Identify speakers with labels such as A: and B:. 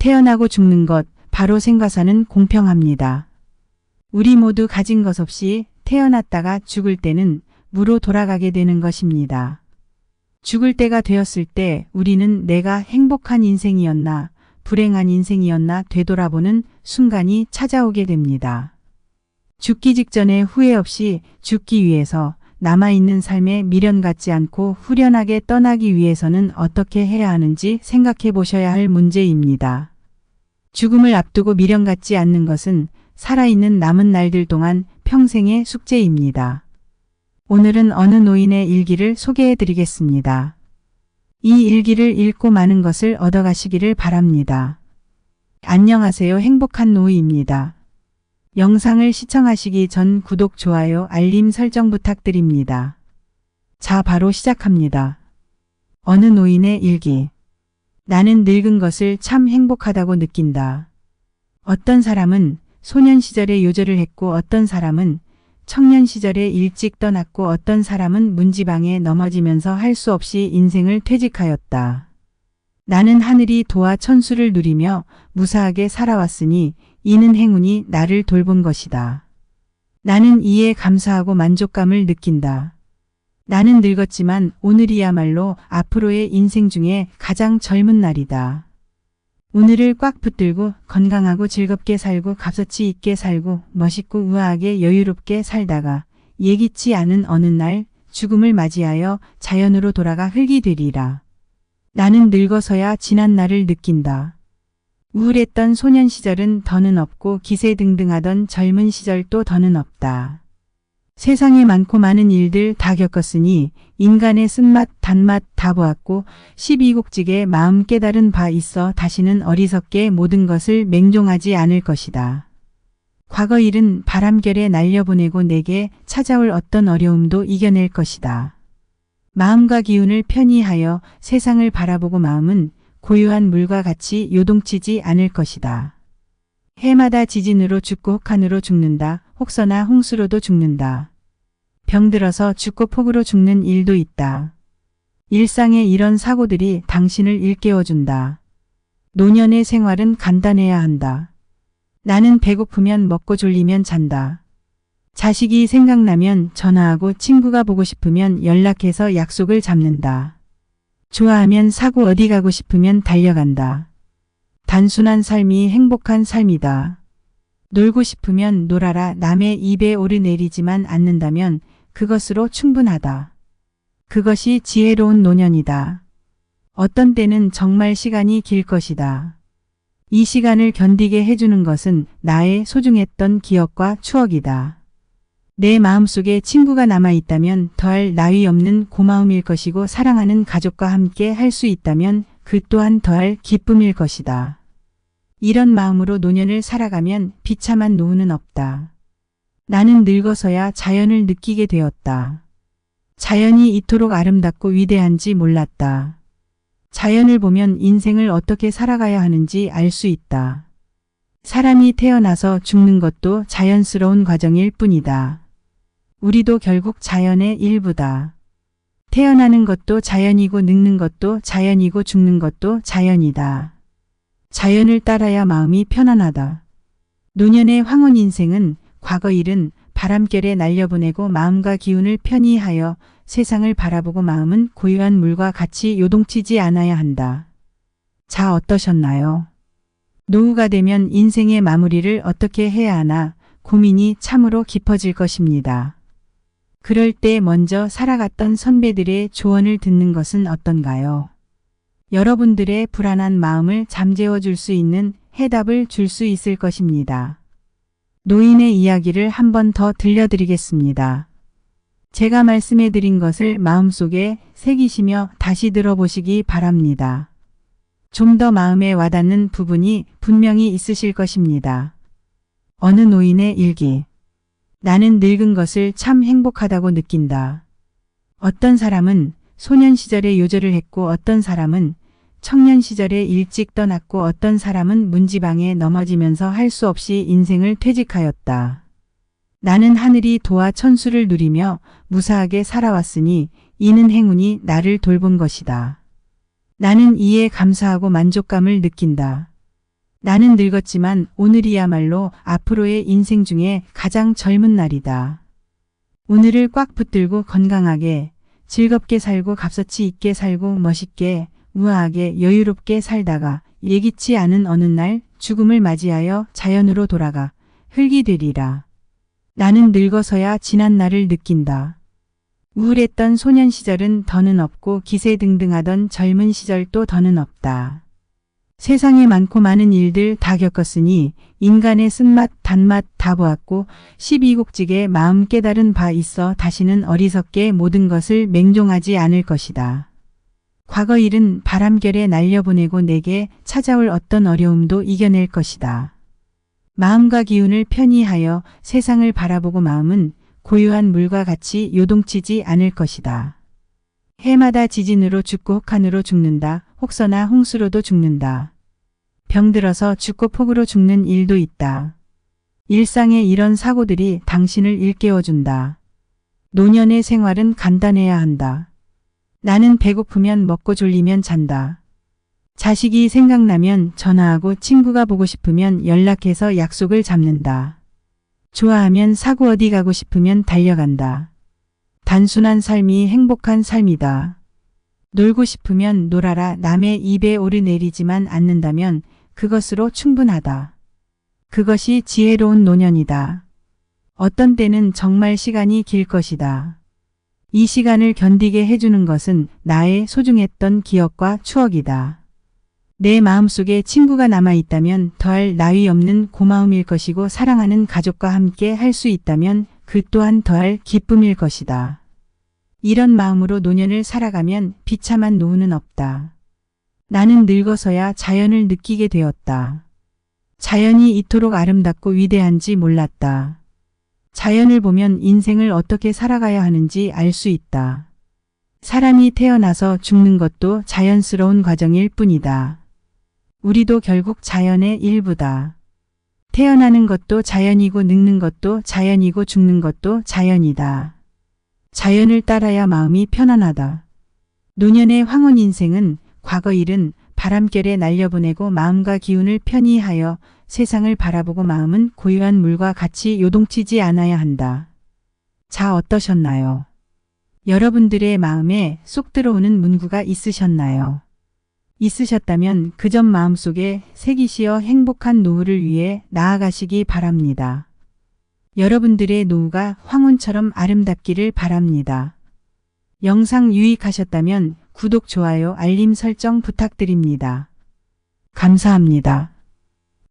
A: 태어나고 죽는 것, 바로 생과 사는 공평합니다. 우리 모두 가진 것 없이 태어났다가 죽을 때는 무로 돌아가게 되는 것입니다. 죽을 때가 되었을 때 우리는 내가 행복한 인생이었나, 불행한 인생이었나 되돌아보는 순간이 찾아오게 됩니다. 죽기 직전에 후회 없이 죽기 위해서 남아있는 삶에 미련 갖지 않고 후련하게 떠나기 위해서는 어떻게 해야 하는지 생각해 보셔야 할 문제입니다. 죽음을 앞두고 미련 갖지 않는 것은 살아있는 남은 날들 동안 평생의 숙제입니다. 오늘은 어느 노인의 일기를 소개해 드리겠습니다. 이 일기를 읽고 많은 것을 얻어가시기를 바랍니다. 안녕하세요. 행복한 노이입니다. 영상을 시청하시기 전 구독, 좋아요, 알림 설정 부탁드립니다. 자, 바로 시작합니다. 어느 노인의 일기. 나는 늙은 것을 참 행복하다고 느낀다. 어떤 사람은 소년 시절에 요절을 했고 어떤 사람은 청년 시절에 일찍 떠났고 어떤 사람은 문지방에 넘어지면서 할 수 없이 인생을 퇴직하였다. 나는 하늘이 도와 천수를 누리며 무사하게 살아왔으니 이는 행운이 나를 돌본 것이다. 나는 이에 감사하고 만족감을 느낀다. 나는 늙었지만 오늘이야말로 앞으로의 인생 중에 가장 젊은 날이다. 오늘을 꽉 붙들고 건강하고 즐겁게 살고 값어치 있게 살고 멋있고 우아하게 여유롭게 살다가 예기치 않은 어느 날 죽음을 맞이하여 자연으로 돌아가 흙이 되리라. 나는 늙어서야 지난 날을 느낀다. 우울했던 소년 시절은 더는 없고 기세등등하던 젊은 시절도 더는 없다. 세상에 많고 많은 일들 다 겪었으니 인간의 쓴맛 단맛 다 보았고 12국직의 마음 깨달은 바 있어 다시는 어리석게 모든 것을 맹종하지 않을 것이다. 과거 일은 바람결에 날려보내고 내게 찾아올 어떤 어려움도 이겨낼 것이다. 마음과 기운을 편히 하여 세상을 바라보고 마음은 고요한 물과 같이 요동치지 않을 것이다. 해마다 지진으로 죽고 혹한으로 죽는다. 혹서나 홍수로도 죽는다. 병들어서 죽고 폭우로 죽는 일도 있다. 일상의 이런 사고들이 당신을 일깨워준다. 노년의 생활은 간단해야 한다. 나는 배고프면 먹고 졸리면 잔다. 자식이 생각나면 전화하고 친구가 보고 싶으면 연락해서 약속을 잡는다. 좋아하면 사고 어디 가고 싶으면 달려간다. 단순한 삶이 행복한 삶이다. 놀고 싶으면 놀아라. 남의 입에 오르내리지만 않는다면 그것으로 충분하다. 그것이 지혜로운 노년이다. 어떤 때는 정말 시간이 길 것이다. 이 시간을 견디게 해주는 것은 나의 소중했던 기억과 추억이다. 내 마음속에 친구가 남아있다면 더할 나위 없는 고마움일 것이고 사랑하는 가족과 함께 할 수 있다면 그 또한 더할 기쁨일 것이다. 이런 마음으로 노년을 살아가면 비참한 노후는 없다. 나는 늙어서야 자연을 느끼게 되었다. 자연이 이토록 아름답고 위대한지 몰랐다. 자연을 보면 인생을 어떻게 살아가야 하는지 알 수 있다. 사람이 태어나서 죽는 것도 자연스러운 과정일 뿐이다. 우리도 결국 자연의 일부다. 태어나는 것도 자연이고 늙는 것도 자연이고 죽는 것도 자연이다. 자연을 따라야 마음이 편안하다. 노년의 황혼 인생은 과거 일은 바람결에 날려보내고 마음과 기운을 편히 하여 세상을 바라보고 마음은 고요한 물과 같이 요동치지 않아야 한다. 자, 어떠셨나요? 노후가 되면 인생의 마무리를 어떻게 해야 하나 고민이 참으로 깊어질 것입니다. 그럴 때 먼저 살아갔던 선배들의 조언을 듣는 것은 어떤가요? 여러분들의 불안한 마음을 잠재워 줄 수 있는 해답을 줄 수 있을 것입니다. 노인의 이야기를 한 번 더 들려드리겠습니다. 제가 말씀해 드린 것을 마음속에 새기시며 다시 들어보시기 바랍니다. 좀 더 마음에 와닿는 부분이 분명히 있으실 것입니다. 어느 노인의 일기. 나는 늙은 것을 참 행복하다고 느낀다. 어떤 사람은 소년 시절에 요절을 했고 어떤 사람은 청년 시절에 일찍 떠났고 어떤 사람은 문지방에 넘어지면서 할 수 없이 인생을 퇴직하였다. 나는 하늘이 도와 천수를 누리며 무사하게 살아왔으니 이는 행운이 나를 돌본 것이다. 나는 이에 감사하고 만족감을 느낀다. 나는 늙었지만 오늘이야말로 앞으로의 인생 중에 가장 젊은 날이다. 오늘을 꽉 붙들고 건강하게, 즐겁게 살고 값어치 있게 살고 멋있게, 우아하게 여유롭게 살다가 예기치 않은 어느 날 죽음을 맞이하여 자연으로 돌아가 흙이 되리라. 나는 늙어서야 지난 날을 느낀다. 우울했던 소년 시절은 더는 없고 기세등등하던 젊은 시절도 더는 없다. 세상에 많고 많은 일들 다 겪었으니 인간의 쓴맛 단맛 다 보았고 12곡직의 마음 깨달은 바 있어 다시는 어리석게 모든 것을 맹종하지 않을 것이다. 과거 일은 바람결에 날려보내고 내게 찾아올 어떤 어려움도 이겨낼 것이다. 마음과 기운을 편히 하여 세상을 바라보고 마음은 고요한 물과 같이 요동치지 않을 것이다. 해마다 지진으로 죽고 혹한으로 죽는다. 혹서나 홍수로도 죽는다. 병들어서 죽고 폭우로 죽는 일도 있다. 일상의 이런 사고들이 당신을 일깨워준다. 노년의 생활은 간단해야 한다. 나는 배고프면 먹고 졸리면 잔다. 자식이 생각나면 전화하고 친구가 보고 싶으면 연락해서 약속을 잡는다. 좋아하면 사고 어디 가고 싶으면 달려간다. 단순한 삶이 행복한 삶이다. 놀고 싶으면 놀아라. 남의 입에 오르내리지만 않는다면 그것으로 충분하다. 그것이 지혜로운 노년이다. 어떤 때는 정말 시간이 길 것이다. 이 시간을 견디게 해주는 것은 나의 소중했던 기억과 추억이다. 내 마음속에 친구가 남아있다면 더할 나위 없는 고마움일 것이고 사랑하는 가족과 함께 할 수 있다면 그 또한 더할 기쁨일 것이다. 이런 마음으로 노년을 살아가면 비참한 노후는 없다. 나는 늙어서야 자연을 느끼게 되었다. 자연이 이토록 아름답고 위대한지 몰랐다. 자연을 보면 인생을 어떻게 살아가야 하는지 알 수 있다. 사람이 태어나서 죽는 것도 자연스러운 과정일 뿐이다. 우리도 결국 자연의 일부다. 태어나는 것도 자연이고 늙는 것도 자연이고 죽는 것도 자연이다. 자연을 따라야 마음이 편안하다. 노년의 황혼 인생은 과거 일은 바람결에 날려보내고 마음과 기운을 편히 하여 세상을 바라보고 마음은 고요한 물과 같이 요동치지 않아야 한다. 자, 어떠셨나요? 여러분들의 마음에 쏙 들어오는 문구가 있으셨나요? 있으셨다면 그 점 마음속에 새기시어 행복한 노후를 위해 나아가시기 바랍니다. 여러분들의 노후가 황혼처럼 아름답기를 바랍니다. 영상 유익하셨다면 구독, 좋아요, 알림 설정 부탁드립니다. 감사합니다.